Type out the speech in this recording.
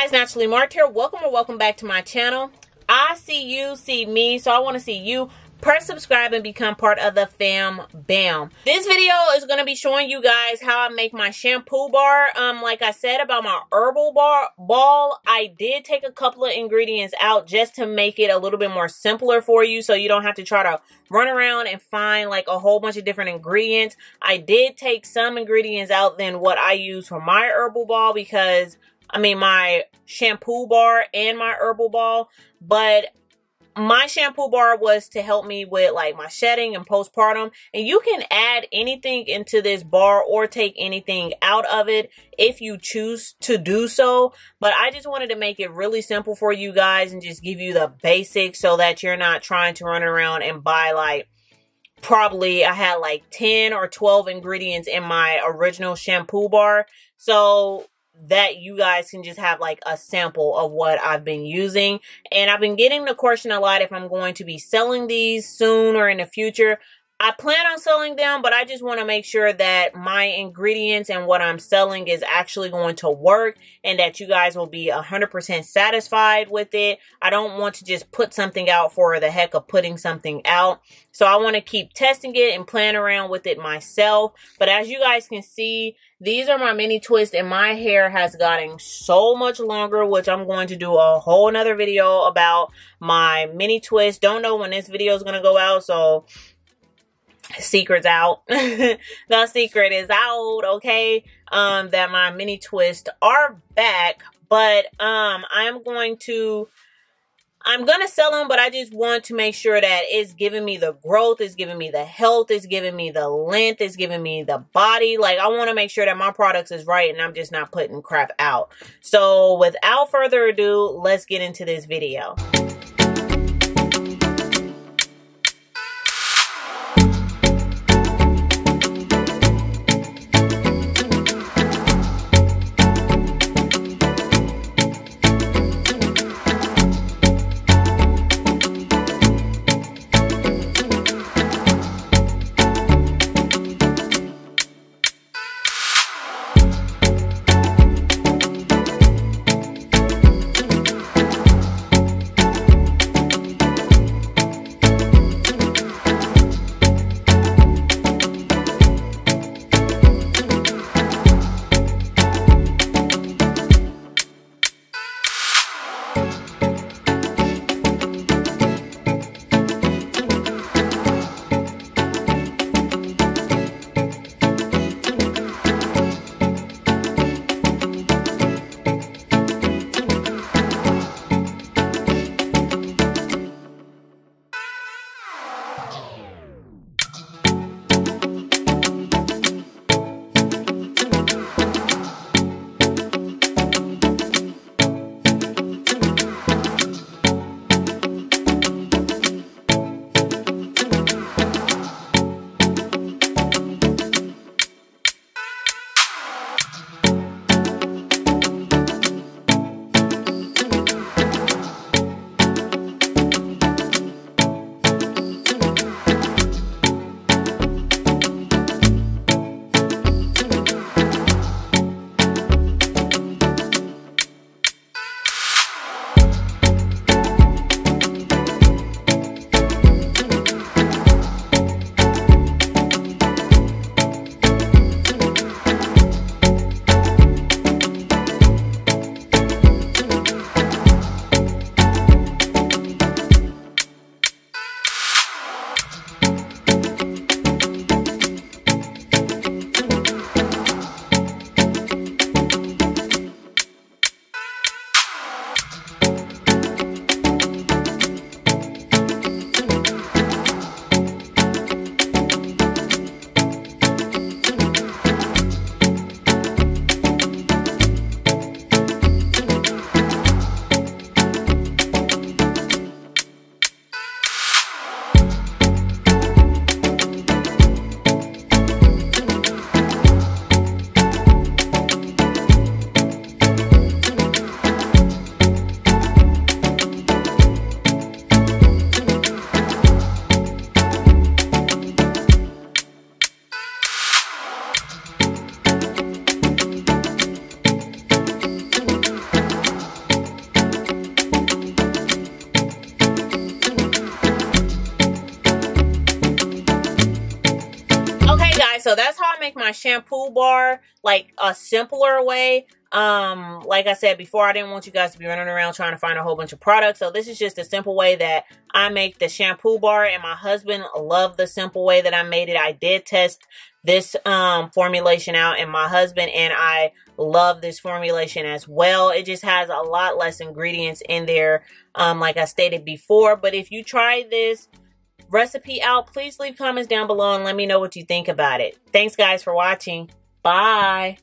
Guys, Naturally Marked here. Welcome or welcome back to my channel. I see you, see me, so I want to see you. Press subscribe and become part of the fam bam. This video is going to be showing you guys how I make my shampoo bar. Like I said about my herbal ball, I did take a couple of ingredients out just to make it a little bit more simpler for you, so you don't have to try to run around and find like a whole bunch of different ingredients. I did take some ingredients out than what I use for my herbal ball, because my shampoo bar and my herbal ball, but my shampoo bar was to help me with like my shedding and postpartum. And you can add anything into this bar or take anything out of it if you choose to do so. But I just wanted to make it really simple for you guys and just give you the basics so that you're not trying to run around and buy like, probably I had like 10 or 12 ingredients in my original shampoo bar, so that you guys can just have like a sample of what I've been using. And I've been getting the question a lot if I'm going to be selling these soon or in the future. I plan on selling them, but I just want to make sure that my ingredients and what I'm selling is actually going to work and that you guys will be 100% satisfied with it. I don't want to just put something out for the heck of putting something out. So I want to keep testing it and playing around with it myself. But as you guys can see, these are my mini twists, and my hair has gotten so much longer, which I'm going to do a whole nother video about my mini twist. Don't know when this video is going to go out, so secret's out. The secret is out, okay? That my mini twists are back, but I'm gonna sell them, but I just want to make sure that it's giving me the growth, it's giving me the health, it's giving me the length, it's giving me the body. Like, I want to make sure that my products is right and I'm just not putting crap out. So without further ado, let's get into this video. So that's how I make my shampoo bar, like a simpler way. Like I said before, I didn't want you guys to be running around trying to find a whole bunch of products. So this is just a simple way that I make the shampoo bar, and my husband loved the simple way that I made it. I did test this formulation out, and my husband and I love this formulation as well. It just has a lot less ingredients in there, like I stated before. But if you try this recipe out, please leave comments down below and let me know what you think about it. Thanks guys for watching. Bye.